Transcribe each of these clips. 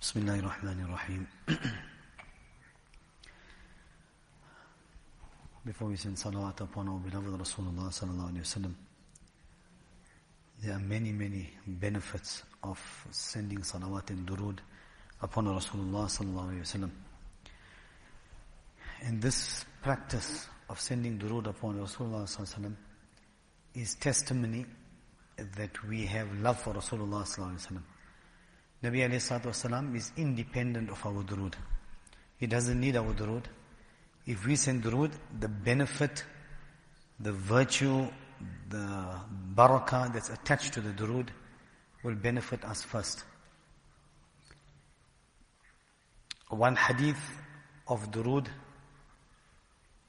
Bismillahirrahmanirrahim. Before we send salawāt upon our beloved Rasulullah sallallahu alayhi wa sallam, there are many benefits of sending salawāt and durood upon Rasulullah sallallahu alayhi wa sallam. And this practice of sending durood upon Rasulullah sallallahu alayhi wa sallam is testimony that we have love for Rasulullah sallallahu alayhi wa sallam. Nabi alayhi salatu wasalam is independent of our durood. He doesn't need our durood. If we send durood, the benefit, the virtue, the barakah that's attached to the durood will benefit us first. One hadith of durood,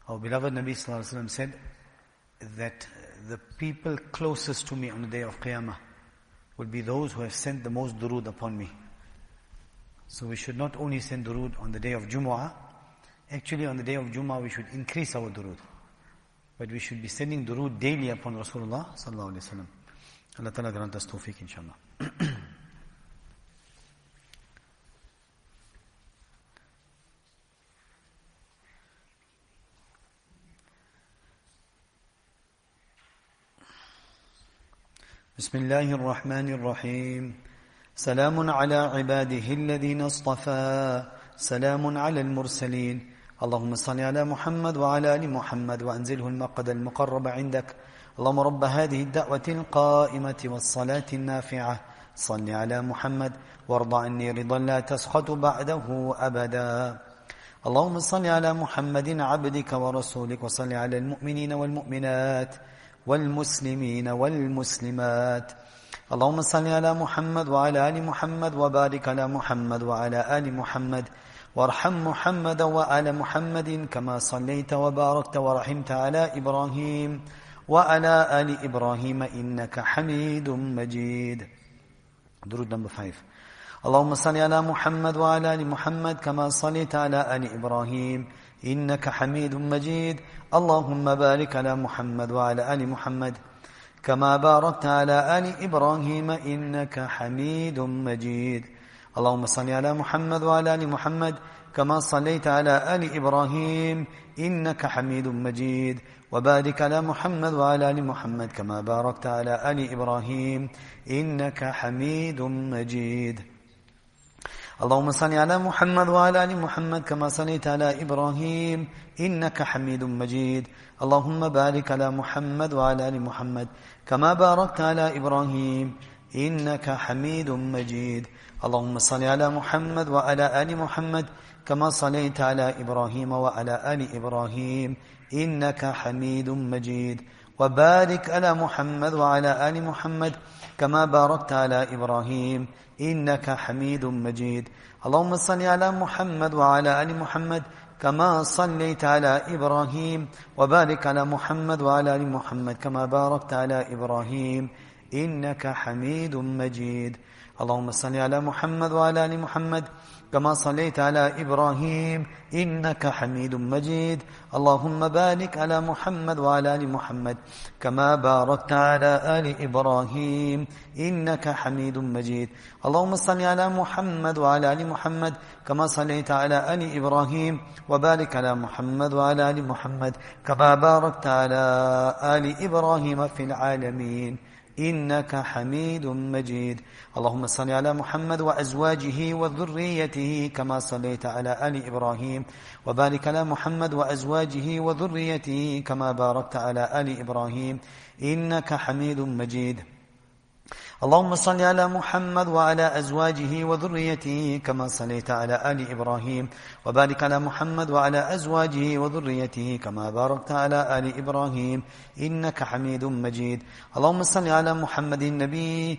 our beloved Nabi sallallahu alayhi wa sallam said that the people closest to me on the day of Qiyamah will be those who have sent the most durood upon me. So we should not only send durood on the day of Jumu'ah. Actually, on the day of Jumu'ah, we should increase our durood. But we should be sending durood daily upon Rasulullah sallallahu alayhi wa sallam. Allah Ta'ala grant us tawfiq, inshallah. بسم الله الرحمن الرحيم. سلام على عباده الذين اصطفى سلام على المرسلين. اللهم صل على محمد وعلى آل محمد وأنزله المقعد المقرب عندك. اللهم رب هذه الدعوة القائمة والصلاة النافعة صل على محمد وارض عني رضا لا تسخط بعده أبدا. اللهم صل على محمد عبدك ورسولك وصل على المؤمنين والمؤمنات والمسلمين والمسلمات. اللهم صل على محمد وعلى آل محمد وبارك على محمد وعلى آل محمد وارحم محمد وآل محمد كما صليت وباركت ورحمت على إبراهيم وعلى آل إبراهيم إنك حميد مجيد. درود number 5. اللهم صل على محمد وعلى آل محمد كما صليت على آل إبراهيم إنك حميد مجيد. اللهم بارك على محمد وعلى آل محمد كما باركت على آل إبراهيم إنك حميد مجيد. اللهم صل على محمد وعلى آل محمد كما صليت على آل إبراهيم إنك حميد مجيد. وبارك على محمد وعلى آل محمد كما باركت على آل إبراهيم إنك حميد مجيد. اللهم صل على محمد وعلى آل محمد كما صليت على إبراهيم إنك حميد مجيد. اللهم بارك على محمد وعلى آل محمد كما باركت على إبراهيم إنك حميد مجيد. اللهم صل على محمد وعلى آل محمد كما صليت على إبراهيم وعلى آل إبراهيم إنك حميد مجيد. وبارك على محمد وعلى آل محمد كما باركت على إبراهيم إنك حميد مجيد. اللهم صل على محمد وعلى آل محمد كما صليت على إبراهيم وبارك على محمد وعلى آل محمد كما باركت على إبراهيم إنك حميد مجيد. اللهم صل على محمد وعلى آل محمد كما صليت على إبراهيم إنك حميد مجيد. اللهم بارك على محمد وعلى آل محمد كما باركت على آل إبراهيم إنك حميد مجيد. اللهم صل على محمد وعلى آل محمد كما صليت على آل إبراهيم وبارك على محمد وعلى آل محمد كما باركت على آل إبراهيم في العالمين إنك حميد مجيد. اللهم صل على محمد وأزواجه وذريته كما صليت على آل إبراهيم وبارك على محمد وأزواجه وذريته كما باركت على آل إبراهيم إنك حميد مجيد. اللهم صل على محمد وعلى أزواجه وذريته كما صليت على آل إبراهيم وبارك على محمد وعلى أزواجه وذريته كما باركت على آل إبراهيم إنك حميد مجيد. اللهم صل على محمد النبي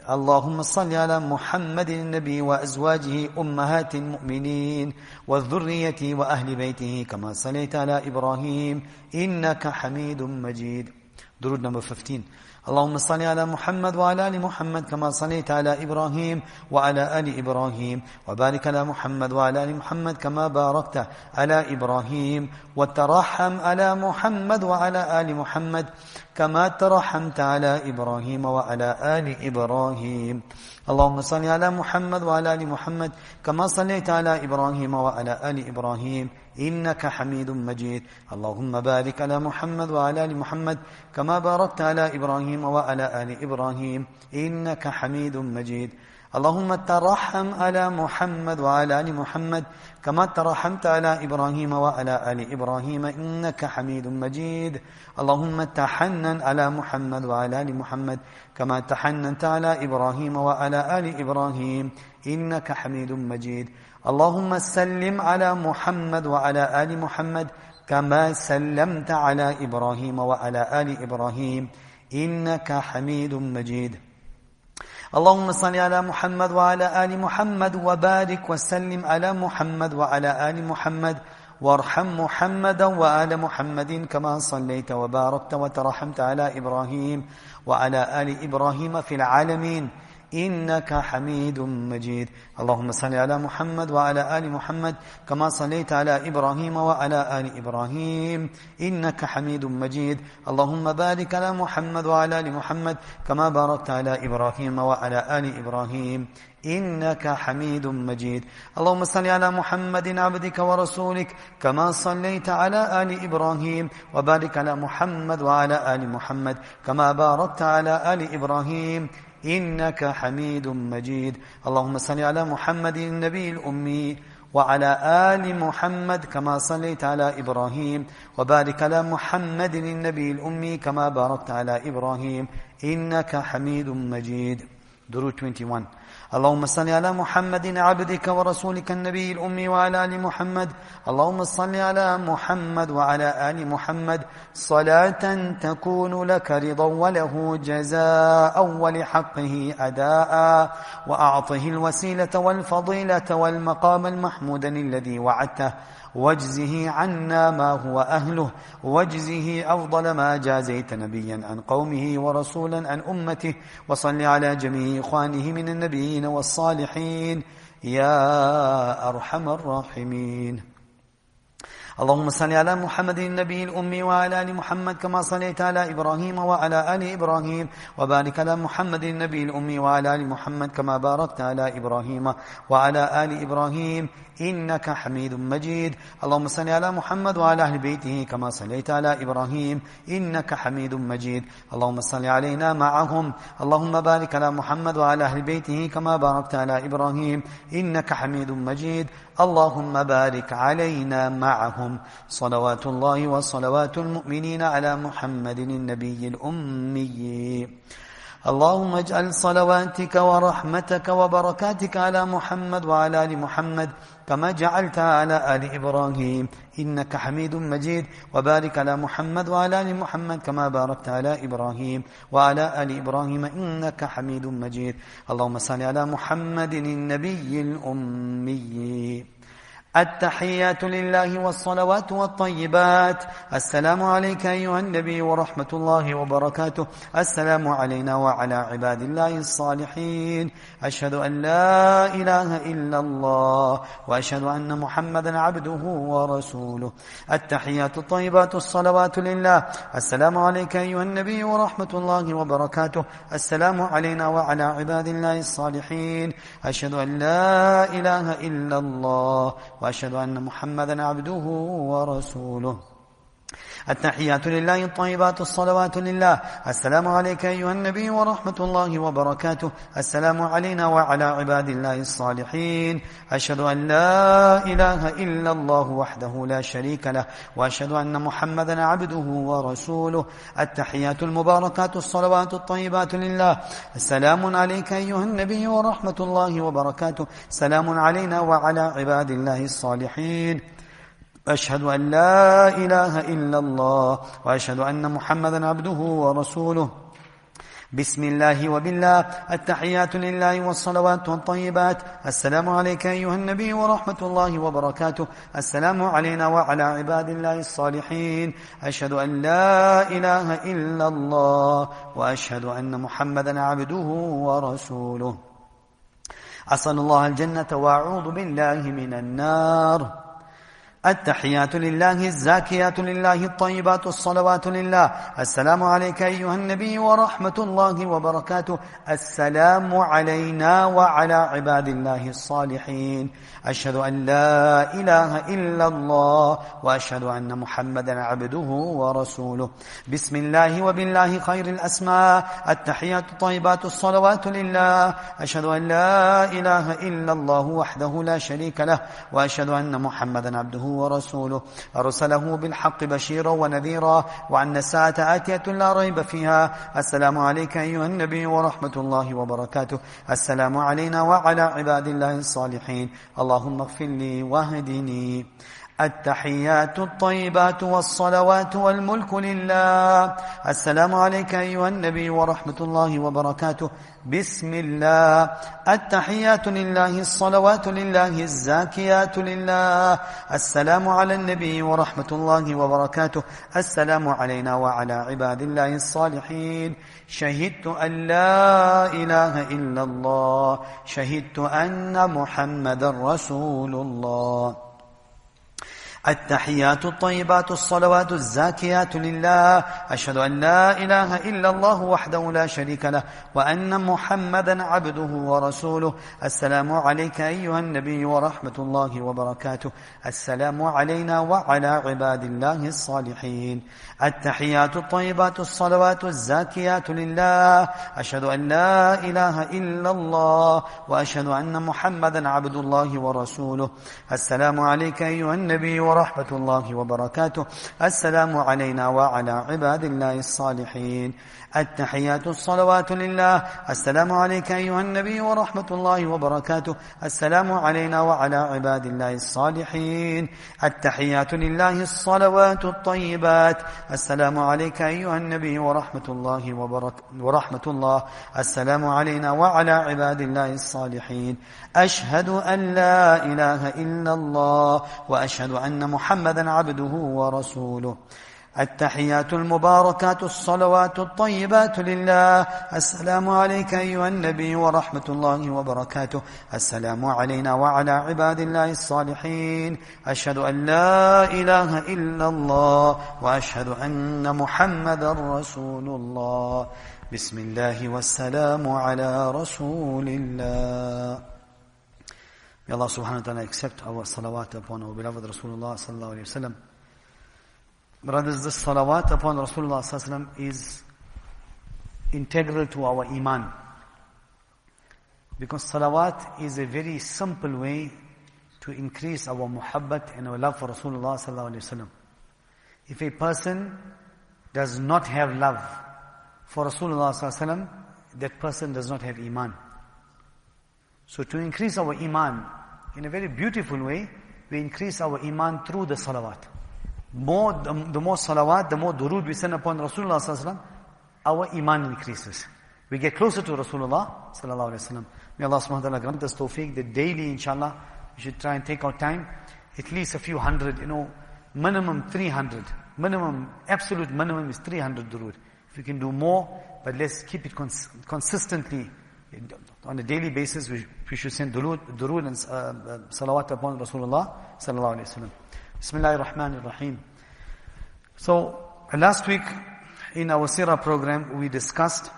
اللهم صل على محمد النبي وأزواجه أمهات المؤمنين والذرية وأهل بيته كما صليت على إبراهيم إنك حميد مجيد. درود number 15. اللهم صل على محمد وعلى آل محمد كما صليت على إبراهيم وعلى آل إبراهيم وبارك على محمد وعلى آل محمد كما باركت على إبراهيم وترحم على محمد وعلى آل محمد كما ترحمت على إبراهيم وعلى آل إبراهيم اللهم صل على محمد وعلى آل محمد كما صليت على إبراهيم وعلى آل إبراهيم إنك حميد مجيد. اللهم بارك على محمد وعلى آل محمد كما باركت على إبراهيم وعلى آل إبراهيم إنك حميد مجيد. اللهم ترحم على محمد وعلى آل محمد كما ترحمت على إبراهيم وعلى آل إبراهيم إنك حميد مجيد. اللهم تحنن على محمد وعلى آل محمد كما تحننت على إبراهيم وعلى آل إبراهيم إنك حميد مجيد. اللهم سلم على محمد وعلى آل محمد كما سلمت على إبراهيم وعلى آل إبراهيم إنك حميد مجيد. اللهم صل على محمد وعلى آل محمد وبارك وسلم على محمد وعلى آل محمد وارحم محمدا وآل محمد كما صليت وباركت وترحمت على إبراهيم وعلى آل إبراهيم في العالمين إنك حميد مجيد. اللهم صل على محمد وعلى آل محمد كما صليت على إبراهيم وعلى آل إبراهيم إنك حميد مجيد. اللهم بارك على محمد وعلى آل محمد كما باركت على إبراهيم وعلى آل إبراهيم إنك حميد مجيد. اللهم صل على محمد عبدك ورسولك كما صليت على آل إبراهيم وبارك على محمد وعلى آل محمد كما باركت على آل إبراهيم إنك حميد مجيد. اللهم صل على محمد النبي الأمي وعلى آل محمد كما صليت على إبراهيم وبارك على محمد النبي الأمي كما باركت على إبراهيم إنك حميد مجيد. درود 21. اللهم صل على محمد عبدك ورسولك النبي الأمي وعلى آل محمد. اللهم صل على محمد وعلى آل محمد صلاة تكون لك رضا وله جزاء ولحقه أداء وأعطه الوسيلة والفضيلة والمقام المحمود الذي وعدته واجزه عنا ما هو أهله واجزه أفضل ما جازيت نبيا عن قومه ورسولا عن أمته. وصل على جميع إخوانه من النبيين والصالحين يا أرحم الراحمين. اللهم صل على محمد النبي الأمي وعلى آل محمد كما صليت على إبراهيم وعلى آل إبراهيم وبارك على محمد النبي الأمي وعلى آل محمد كما باركت على إبراهيم وعلى آل إبراهيم إنك حميد مجيد. اللهم صل على محمد وعلى أهل بيته كما صليت على إبراهيم إنك حميد مجيد. اللهم صل علينا معهم. اللهم بارك على محمد وعلى أهل بيته كما باركت على إبراهيم إنك حميد مجيد. اللهم بارك علينا معهم. صلوات الله وصلوات المؤمنين على محمد النبي الأمي. اللهم اجعل صلواتك ورحمتك وبركاتك على محمد وعلى آل محمد كما جعلت على آل إبراهيم إنك حميد مجيد. وبارك على محمد وعلى آل محمد كما باركت على إبراهيم وعلى آل إبراهيم إنك حميد مجيد. اللهم صل على محمد النبي الأمي. التحيات لله والصلوات والطيبات. السلام عليك أيها النبي ورحمة الله وبركاته. السلام علينا وعلى عباد الله الصالحين. أشهد أن لا إله إلا الله وأشهد أن محمدا عبده ورسوله. التحيات الطيبات الصلوات لله. السلام عليك أيها النبي ورحمة الله وبركاته. السلام علينا وعلى عباد الله الصالحين. أشهد أن لا إله إلا الله وأشهد أن محمدا عبده ورسوله. التحيات لله الطيبات الصلوات لله. السلام عليك أيها النبي ورحمة الله وبركاته. السلام علينا وعلى عباد الله الصالحين. أشهد أن لا إله إلا الله وحده لا شريك له وأشهد أن محمدا عبده ورسوله. التحيات المباركات الصلوات الطيبات لله. السلام عليك أيها النبي ورحمة الله وبركاته. سلام علينا وعلى عباد الله الصالحين. أشهد أن لا إله إلا الله وأشهد أن محمدا عبده ورسوله. بسم الله وبالله. التحيات لله والصلوات والطيبات. السلام عليك أيها النبي ورحمة الله وبركاته. السلام علينا وعلى عباد الله الصالحين. أشهد أن لا إله إلا الله وأشهد أن محمدا عبده ورسوله. أسأل الله الجنة وأعوذ بالله من النار. التحيات لله الزاكيات لله الطيبات الصلوات لله. السلام عليك أيها النبي ورحمة الله وبركاته. السلام علينا وعلى عباد الله الصالحين. أشهد أن لا إله إلا الله وأشهد أن محمدا عبده ورسوله. بسم الله وبالله خير الأسماء. التحيات الطيبات الصلوات لله. أشهد أن لا إله إلا الله وحده لا شريك له وأشهد أن محمدا عبده ورسوله. أرسله بالحق بشيرا ونذيرا وأن الساعة آتية لا ريب فيها. السلام عليك أيها النبي ورحمة الله وبركاته. السلام علينا وعلى عباد الله الصالحين. اللهم اغفر لي واهدني. التحيات الطيبات والصلوات والملك لله. السلام عليك أيها النبي ورحمة الله وبركاته. بسم الله. التحيات لله الصلوات لله الزاكيات لله. السلام على النبي ورحمة الله وبركاته. السلام علينا وعلى عباد الله الصالحين. شهدت أن لا إله إلا الله. شهدت أن محمد رسول الله. التحيات الطيبات الصلوات الزاكيات لله. أشهد أن لا إله إلا الله وحده لا شريك له وأن محمدا عبده ورسوله. السلام عليك أيها النبي ورحمة الله وبركاته. السلام علينا وعلى عباد الله الصالحين. التحيات الطيبات الصلوات الزاكيات لله. أشهد أن لا إله إلا الله وأشهد أن محمدا عبد الله ورسوله. السلام عليك أيها النبي ورحمة الله وبركاته. السلام علينا وعلى عباد الله الصالحين. التحيات الصلوات لله. السلام عليك أيها النبي ورحمة الله وبركاته. السلام علينا وعلى عباد الله الصالحين. التحيات لله الصلوات الطيبات. السلام عليك أيها النبي ورحمة الله ورحمة الله. السلام علينا وعلى عباد الله الصالحين. أشهد أن لا إله إلا الله وأشهد أن محمدا عبده ورسوله. التحيات المباركات الصلوات الطيبات لله. السلام عليك أيها النبي ورحمة الله وبركاته. السلام علينا وعلى عباد الله الصالحين. أشهد أن لا إله إلا الله وأشهد أن محمدا رسول الله. بسم الله والسلام على رسول الله. May Allah subhanahu wa ta'ala accept our salawat upon our beloved Rasulullah sallallahu alayhi wa sallam. Brothers, this salawat upon Rasulullah sallallahu alayhi wa sallam is integral to our iman. Because salawat is a very simple way to increase our muhabbat and our love for Rasulullah sallallahu alayhi wa sallam. If a person does not have love for Rasulullah sallallahu alayhi wa sallam, that person does not have iman. So to increase our iman in a very beautiful way, we increase our iman through the salawat. The more salawat, the more durood we send upon Rasulullah sallallahu alaihi wasallam, our iman increases. We get closer to Rasulullah sallallahu alaihi wasallam. May Allah subhanahu wa ta'ala grant us tawfiq that daily, inshallah, we should try and take our time, at least a few hundred, minimum 300. Absolute minimum is 300 durood. If we can do more, but let's keep it consistently. On a daily basis, we should send durood and salawat upon Rasulullah sallallahu alaihi wasallam. Bismillahir Rahmanir Rahim. So last week in our Seerah program, we discussed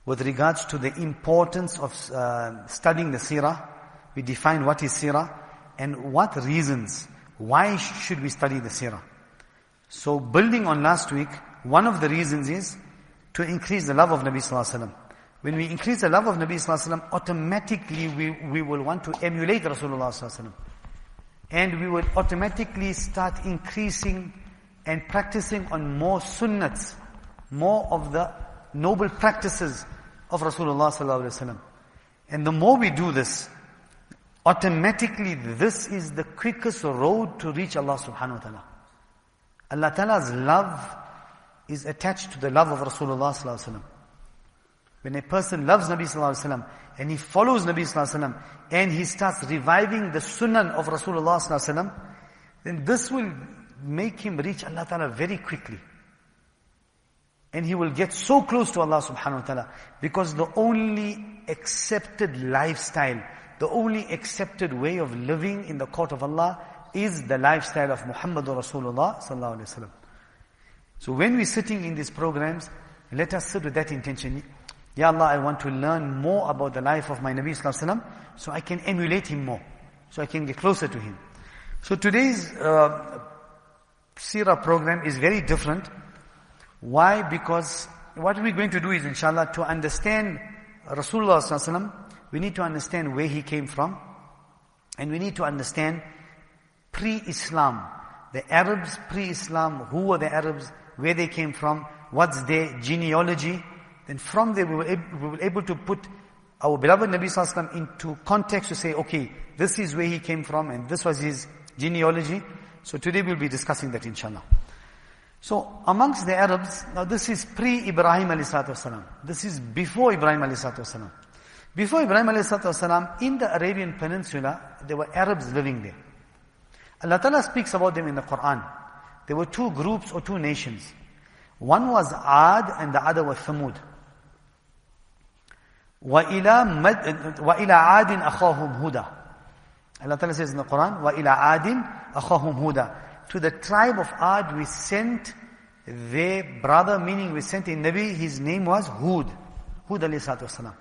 with regards to the importance of studying the Seerah. We defined what is Seerah and what reasons, why should we study the Seerah. So building on last week, one of the reasons is to increase the love of Nabi sallallahu alaihi wasallam. When we increase the love of Nabi sallallahu alaihi wasallam, automatically we will want to emulate Rasulullah sallallahu alaihi wasallam. And we will automatically start increasing and practicing on more sunnats, more of the noble practices of Rasulullah sallallahu alaihi wasallam. And the more we do this, automatically this is the quickest road to reach Allah subhanahu wa ta'ala. Allah ta'ala's love is attached to the love of Rasulullah sallallahu alaihi wasallam. When a person loves Nabi sallallahu alaihi wasallam and he follows Nabi sallallahu alaihi wasallam and he starts reviving the sunnah of Rasulullah sallallahu alaihi wasallam, then this will make him reach Allah Ta'ala very quickly. And he will get so close to Allah subhanahu wa ta'ala, because the only accepted lifestyle, the only accepted way of living in the court of Allah is the lifestyle of Muhammadur Rasulullah sallallahu alaihi wasallam. So when we're sitting in these programs, let us sit with that intention. Ya Allah, I want to learn more about the life of my Nabi sallallahu alaihi wasallam, so I can emulate him more, so I can get closer to him. So today's Seerah program is very different. Why? Because what we're going to do is, inshallah, to understand Rasulullah sallallahu alaihi wasallam, we need to understand where he came from, and we need to understand pre-Islam. The Arabs pre-Islam, who were the Arabs, where they came from, what's their genealogy. Then from there we were able to put our beloved Nabi sallallahu alaihi wasallam into context to say, okay, this is where he came from and this was his genealogy. So today we'll be discussing that, inshallah. So amongst the Arabs, now this is pre-Ibrahim alayhi salatu wasalam. This is before Ibrahim alayhi salatu wasalam. Before Ibrahim alayhi salatu wasalam, in the Arabian Peninsula, there were Arabs living there. Allah Ta'ala speaks about them in the Quran. There were two groups or two nations. One was Ad and the other was Thamud. وَإِلَى عَادٍ أَخَاهُمْ هُدًى. Allah Ta'ala says in the Quran, وَإِلَى عَادٍ أَخَاهُمْ هُدًى. To the tribe of Ad we sent their brother, meaning we sent a Nabi, his name was Hud. Hud alayhi salatu wasalam.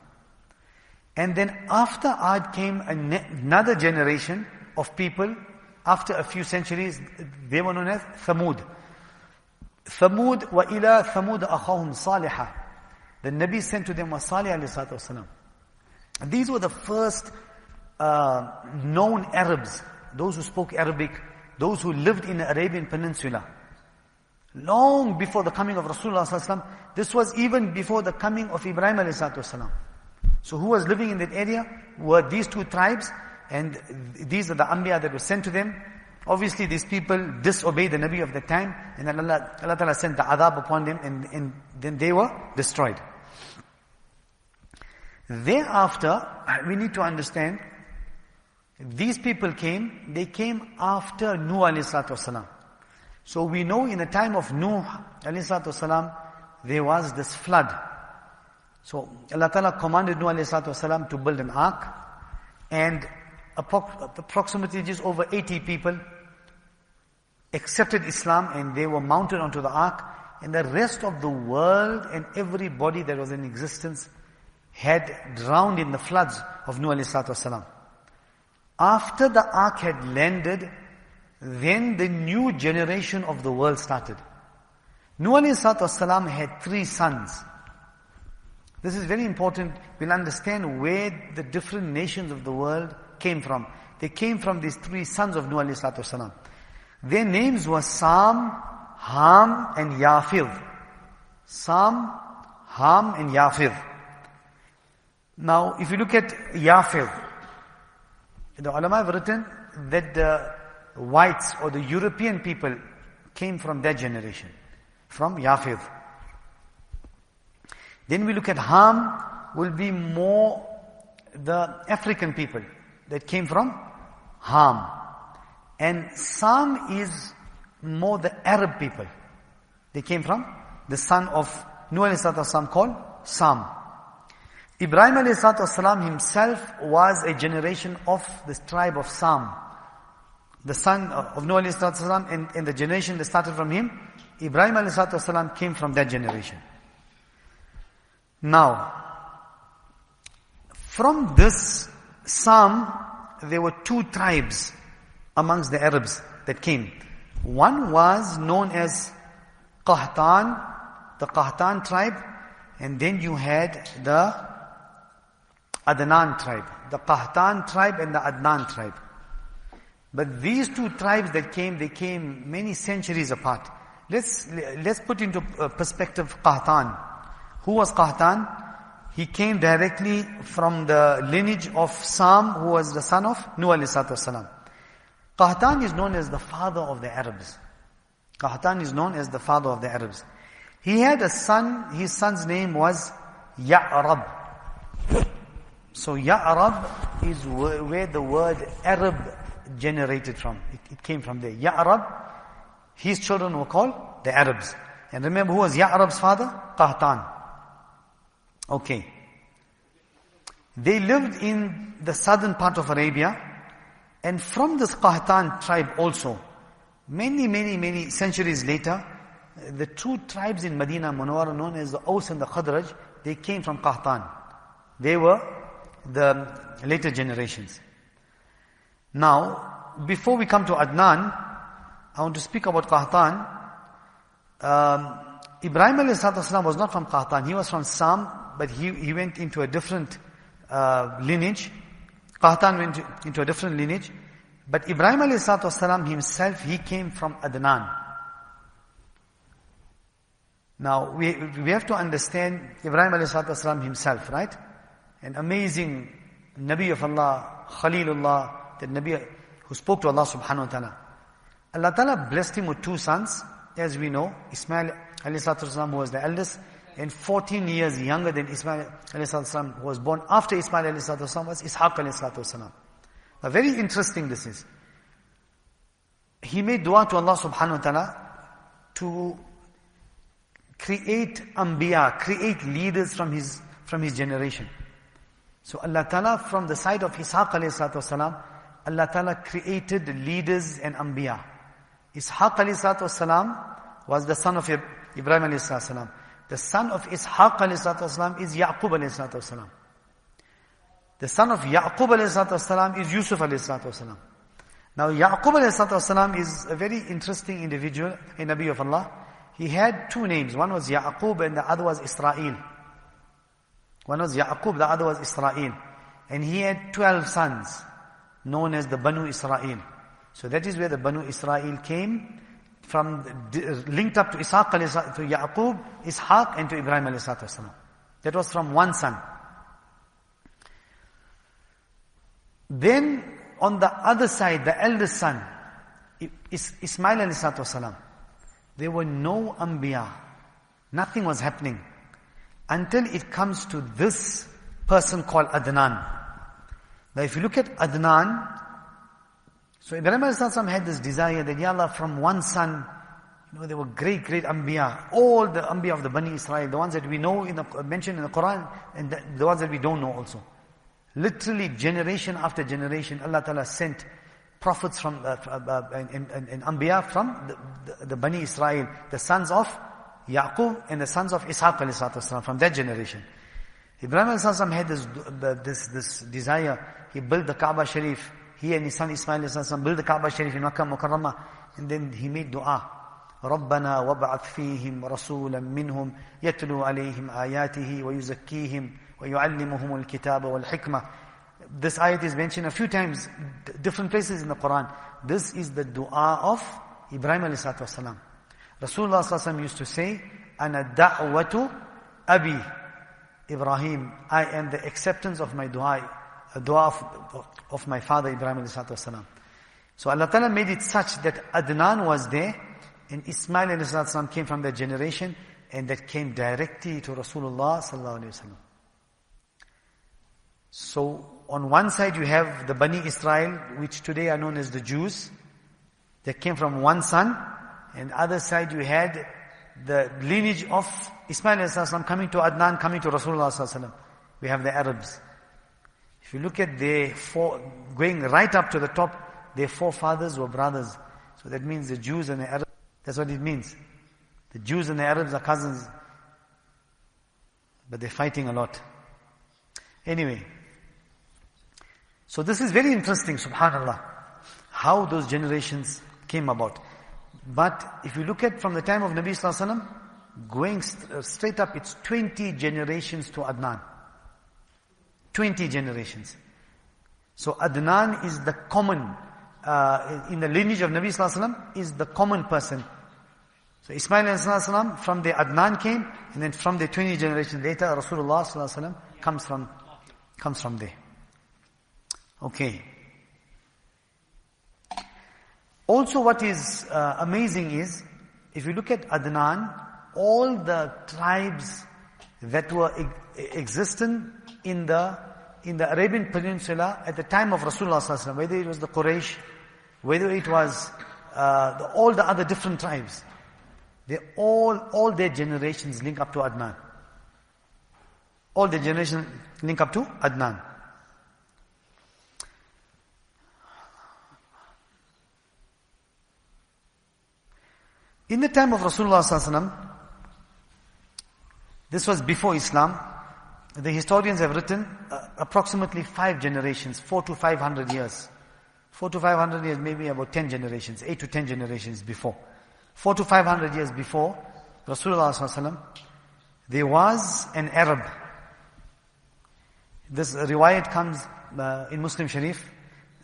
And then after Ad came another generation of people. After a few centuries, they were known as Thamud. Thamud, وَإِلَى ثَمُودَ أَخَاهُمْ صَالِحًا. The Nabi sent to them was Salih alayhi salatu wasalam. These were the first known Arabs, those who spoke Arabic, those who lived in the Arabian Peninsula. Long before the coming of Rasulullah sallallahu alaihi wasallam. This was even before the coming of Ibrahim alayhi salatu wasalam. So who was living in that area were these two tribes, and these are the Anbiya that were sent to them. Obviously these people disobeyed the Nabi of the time, and Allah Ta'ala sent the adhab upon them, and then they were destroyed. Thereafter, we need to understand, these people they came after Nuh alayhi salatu wasalam. So we know in the time of Nuh alayhi salatu wasalam, there was this flood. So Allah Ta'ala commanded Nuh alayhi salatu wasalam to build an ark, and approximately just over 80 people accepted Islam, and they were mounted onto the ark, and the rest of the world and everybody that was in existence had drowned in the floods of Nuh alayhi salatu wasalam. After the ark had landed, then the new generation of the world started. Nuh alayhi salatu wasalam had 3 sons. This is very important. We'll understand where the different nations of the world came from. They came from these 3 sons of Nuh alayhi salatu wasalam. Their names were Sam, Ham and Yafir. Sam, Ham and Yafir. Now, if you look at Yafir, the ulama have written that the whites or the European people came from that generation, from Yafir. Then we look at Ham, will be more the African people that came from Ham. And Sam is more the Arab people. They came from the son of Nuh alayhi salatu wasalam called Sam. Ibrahim alayhi salatu wasalam himself was a generation of this tribe of Sam. The son of Nuh alayhi salatu wasalam, and the generation that started from him, Ibrahim alayhi salatu wasalam came from that generation. Now, from this Sam, there were 2 tribes amongst the Arabs that came. One was known as Qahtan, the Qahtan tribe, and then you had the Adnan tribe. The Qahtan tribe and the Adnan tribe. But these 2 tribes that came, they came many centuries apart. Let's put into perspective Qahtan. Who was Qahtan? He came directly from the lineage of Sam, who was the son of Nuh alayhi salatu wasalam. Qahtan is known as the father of the Arabs. Qahtan is known as the father of the Arabs. He had a son, his son's name was Ya'rab. So Ya'rab is where the word Arab generated from. It came from there. Ya'rab, his children were called the Arabs. And remember who was Ya'rab's father? Qahtan. Okay. They lived in the southern part of Arabia, And from this Qahtan tribe also, many centuries later, the two tribes in Medina Munawwara known as the Aus and the Khadraj, they came from Qahtan. They were the later generations. Now, before we come to Adnan, I want to speak about Qahtan. Ibrahim ﷺ was not from Qahtan. He was from Sam, but he went into a different lineage. Qahtan went into a different lineage. But Ibrahim ﷺ himself, he came from Adnan. Now, we have to understand Ibrahim ﷺ himself, right? An amazing Nabi of Allah, Khalilullah, the Nabi who spoke to Allah subhanahu wa ta'ala. Allah ta'ala blessed him with two sons, as we know. Ismail ﷺ, who was the eldest, and 14 years younger than Ismail ﷺ, who was born after Ismail ﷺ, was Ishaq ﷺ. Now, very interesting this is. He made dua to Allah subhanahu wa ta'ala to create anbiya, create leaders from his generation. So Allah Ta'ala, from the side of Ishaq ﷺ, Allah Ta'ala created leaders and anbiya. Ishaq ﷺ was the son of Ibrahim ﷺ. The son of Ishaq ﷺ is Yaqub ﷺ. The son of Yaqub ﷺ is Yusuf ﷺ. Now Yaqub ﷺ is a very interesting individual, a Nabi of Allah. He had two names. One was Yaqub and the other was Israel. One was Yaqub, the other was Israel. And he had 12 sons, known as the Banu Israel. So that is where the Banu Israel came from, linked up to Ishaq, to Yaqub, Ishaq, and to Ibrahim ﷺ. That was from one son. Then, on the other side, the eldest son, Ismail ﷺ, there were no anbiya. Nothing was happening. Until it comes to this person called Adnan. Now if you look at Adnan, so Ibrahim ﷺ had this desire that, Ya Allah, from one son, there were great anbiya. All the anbiya of the Bani Israel, the ones that we know, mentioned in the Quran, and the ones that we don't know also. Literally, generation after generation, Allah Ta'ala sent prophets from, and anbiya from the Bani Israel, the sons of Yaqub and the sons of Ishaq ﷺ, from that generation. Ibrahim ﷺ had this desire. He built the Kaʿbah Sharif. He and his son Ismail ﷺ built the Kaʿbah Sharif in Makkah Mukarramah. And then he made dua. رَبَّنَا وَابْعَثْ فِيهِمْ رَسُولًا مِّنْهُمْ يَتْلُو عَلَيْهِمْ آيَاتِهِ وَيُزَكِّيهِمْ وَيُعَلِّمُهُمُ الْكِتَابَ وَالْحِكْمَةِ. This ayat is mentioned a few times, different places in the Quran. This is the dua of Ibrahim ﷺ. Rasulullah ﷺ used to say, Ana da'watu Abi Ibrahim. I am the acceptance of my dua, a dua of my father Ibrahim ﷺ. So Allah Ta'ala made it such that Adnan was there, and Ismail ﷺ came from that generation, and that came directly to Rasulullah ﷺ. So on one side you have the Bani Israel, which today are known as the Jews. They came from one son. And other side you had the lineage of Ismail ﷺ coming to Adnan, coming to Rasulullah ﷺ. We have the Arabs. If you look at their going right up to the top, their forefathers were brothers. So that means the Jews and the Arabs, that's what it means. The Jews and the Arabs are cousins. But they're fighting a lot. Anyway. So this is very interesting, subhanallah, how those generations came about. But if you look at from the time of Nabi Sallallahu Alaihi Wasallam, going straight up, it's 20 generations to Adnan. 20 generations. So Adnan is the common, in the lineage of Nabi Sallallahu Alaihi Wasallam, is the common person. So Ismail Sallallahu Alaihi Wasallam, from the Adnan came, and then from the 20 generations later, Rasulullah Sallallahu Alaihi Wasallam comes from there. Okay. Also what is amazing is, if you look at Adnan, all the tribes that were existent in the Arabian Peninsula at the time of Rasulullah sallallahu alaihi wasallam, whether it was the Quraysh, whether it was all the other different tribes, they all their generations link up to Adnan. All their generations link up to Adnan. In the time of Rasulullah sallallahu alaihi wasallam, this was before Islam. The historians have written approximately 5 generations, 4 to 500 years. 4 to 500 years, maybe about 10 generations, 8 to 10 generations before. 4 to 500 years before Rasulullah sallallahu alaihi wasallam, there was an Arab. This riwayat comes in Muslim Sharif.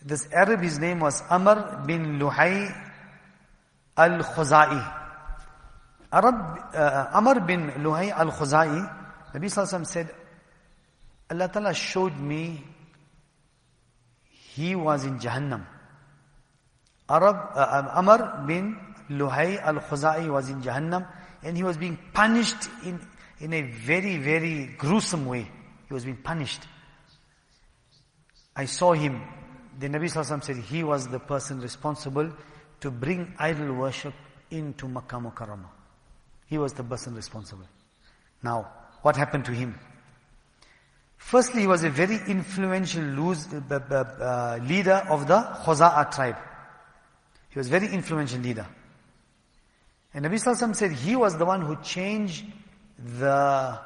This Arab, his name was Amr bin Luhay al-Khuzai. Amr bin Luhay al-Khuzai, Nabi sallallahu alaihi wasallam said, Allah Ta'ala showed me he was in Jahannam. Amr bin Luhay al-Khuzai was in Jahannam, and he was being punished in a very, very gruesome way. He was being punished. I saw him. The Nabi sallallahu alaihi wasallam said he was the person responsible to bring idol worship into Makkah Mukarramah. He was the person responsible. Now, what happened to him? Firstly, he was a very influential leader of the Khuza'a tribe. He was a very influential leader. And Nabi sallallahu alaihi wasallam said he was the one who changed the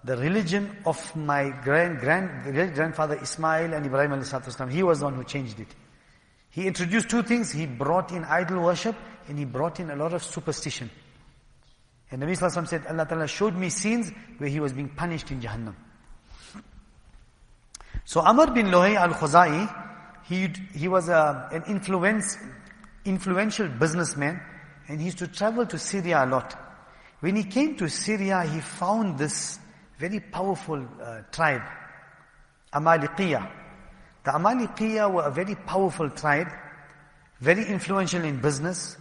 religion of my grandfather Ismail and Ibrahim alayhi salatu wasalam. He was the one who changed it. He introduced 2 things. He brought in idol worship, and he brought in a lot of superstition. And Nabi sallallahu alaihi wasallam said, Allah Ta'ala showed me scenes where he was being punished in Jahannam. So Amr bin Luhay al-Khuzai, he was an influential businessman, and he used to travel to Syria a lot. When he came to Syria, he found this very powerful tribe, Amaliqiyah. The Amaliqiyah were a very powerful tribe, very influential in business,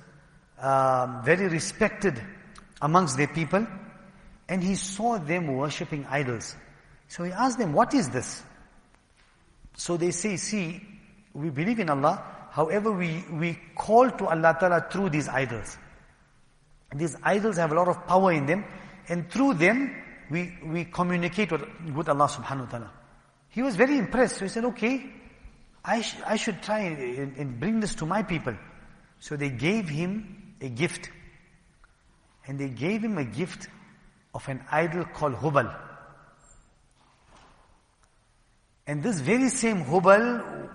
very respected amongst their people, and he saw them worshipping idols. So he asked them, what is this? So they say, see, we believe in Allah, however we call to Allah Ta'ala through these idols. These idols have a lot of power in them, and through them we communicate with Allah subhanahu wa ta'ala. He was very impressed. So he said, okay, I should try and bring this to my people. So they gave him a gift. And they gave him a gift of an idol called Hubal. And this very same Hubal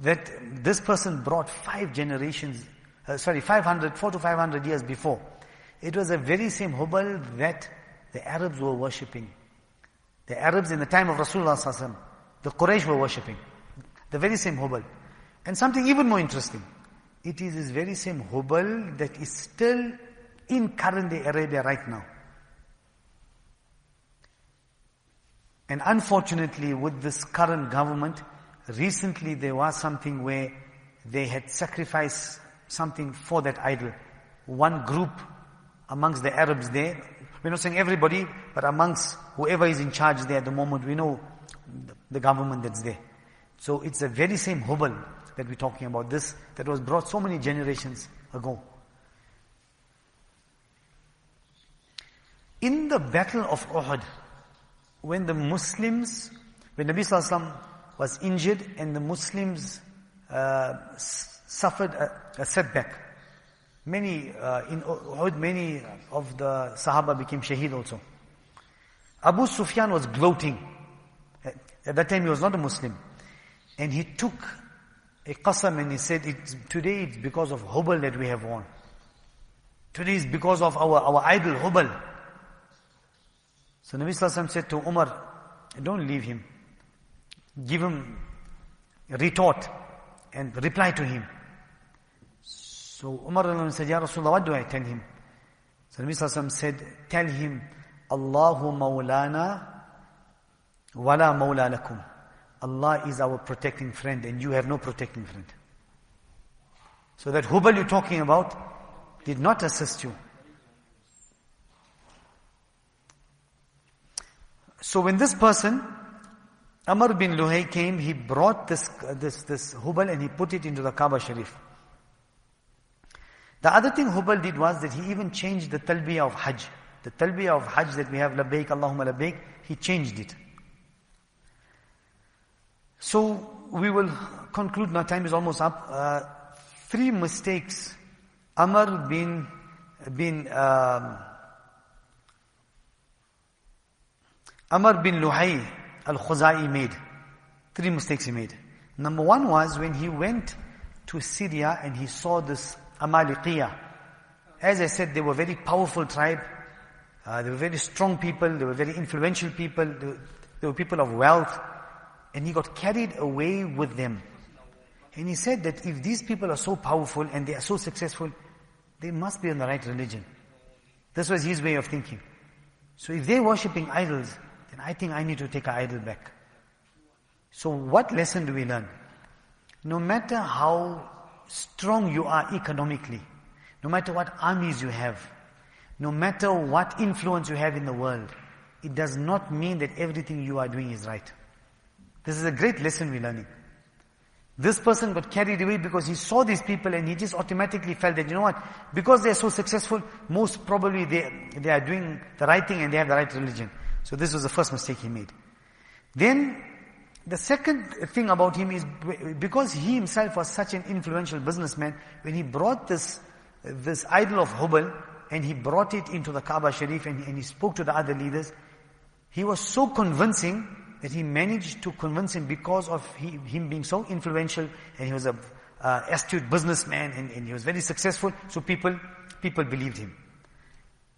that this person brought 4 to 500 years before. It was a very same Hubal that the Arabs were worshipping. The Arabs in the time of Rasulullah sallallahu alaihi wasallam, the Quraysh were worshipping. The very same Hubal. And something even more interesting. It is this very same Hubal that is still in current-day Arabia right now. And unfortunately, with this current government, recently there was something where they had sacrificed something for that idol. One group amongst the Arabs there, we're not saying everybody, but amongst whoever is in charge there at the moment, we know the government that's there. So it's the very same Hubal that we're talking about, this that was brought so many generations ago. In the battle of Uhud, when Nabi Sallallahu Alaihi Wasallam was injured and the Muslims suffered a setback, many in Uhud, many of the Sahaba became shaheed also. Abu Sufyan was gloating. At that time he was not a Muslim. And he took a qasam and he said, today it's because of Hubal that we have won. Today is because of our idol Hubal. So Nabi Sallallahu Alaihi Wasallam said to Umar, don't leave him. Give him a retort and reply to him. So Umar said, Ya Rasulullah, what do I tell him? So Nabi Sallallahu Alaihi Wasallam said, tell him, Allahu Mawlana wala Mawla lakum. Allah is our protecting friend and you have no protecting friend. So that Hubal you're talking about did not assist you. So when this person, Amr bin Luhay came, he brought this Hubal and he put it into the Kaaba Sharif. The other thing Hubal did was that he even changed the talbiyah of Hajj. The talbiyah of Hajj that we have, labbaik, Allahumma labbaik, he changed it. So we will conclude, now time is almost up. 3 mistakes Amr bin bin Amr bin Luhay al-Khuzai made. 3 mistakes he made. Number 1 was when he went to Syria and he saw this Amaliqiyah. As I said, they were a very powerful tribe. They were very strong people. They were very influential people. They were people of wealth. And he got carried away with them. And he said that if these people are so powerful and they are so successful, they must be on the right religion. This was his way of thinking. So if they're worshipping idols, then I think I need to take an idol back. So what lesson do we learn? No matter how strong you are economically, no matter what armies you have, no matter what influence you have in the world, it does not mean that everything you are doing is right. This is a great lesson we're learning. This person got carried away because he saw these people and he just automatically felt that, you know what, because they're so successful, most probably they are doing the right thing and they have the right religion. So this was the first mistake he made. Then, the second thing about him is, because he himself was such an influential businessman, when he brought this idol of Hubal, and he brought it into the Kaaba Sharif and he spoke to the other leaders, he was so convincing that he managed to convince him because of him being so influential, and he was a astute businessman and he was very successful, so people believed him.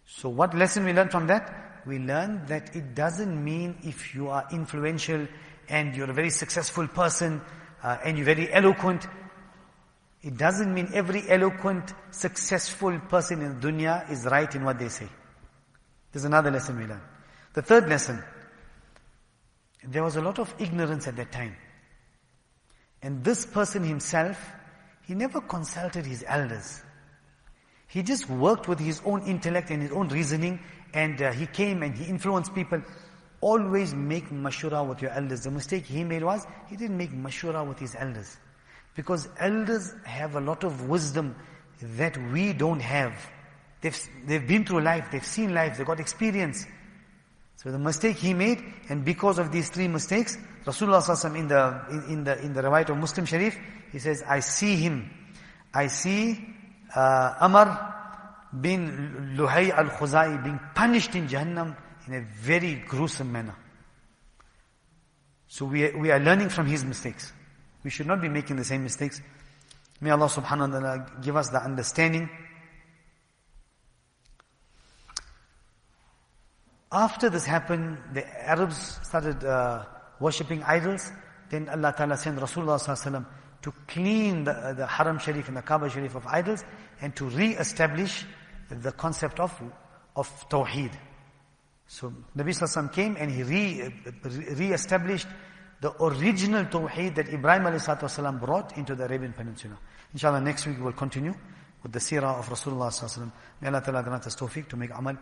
So what lesson we learned from that? We learned that it doesn't mean if you are influential and you're a very successful person and you're very eloquent, it doesn't mean every eloquent, successful person in the dunya is right in what they say. There's another lesson we learned. The third lesson, there was a lot of ignorance at that time. And this person himself, he never consulted his elders. He just worked with his own intellect and his own reasoning, and he came and he influenced people. Always make mashura with your elders. The mistake he made was, he didn't make mashura with his elders. Because elders have a lot of wisdom that we don't have. They've been through life, they've seen life, they've got experience. So the mistake he made, and because of these 3 mistakes, Rasulullah sallallahu alaihi wasallam in the riwayat of Muslim Sharif, he says, I see Amr bin Luhay al-Khuzai being punished in Jahannam in a very gruesome manner. So we are learning from his mistakes. We should not be making the same mistakes. May Allah subhanahu wa ta'ala give us the understanding. After this happened, the Arabs started worshipping idols. Then Allah Ta'ala sent Rasulullah sallallahu alaihi wasallam to clean the Haram Sharif and the Kaaba Sharif of idols, and to re-establish the concept of Tawḥīd. So Nabi sallallahu alaihi wasallam came and he re-established the original Tawḥīd that Ibrahim alayhi salatu wasalam brought into the Arabian Peninsula. Inshallah, next week we will continue with the Seerah of Rasulullah sallallahu alaihi wasallam. May Allah Ta'ala grant us tawfiq to make amal.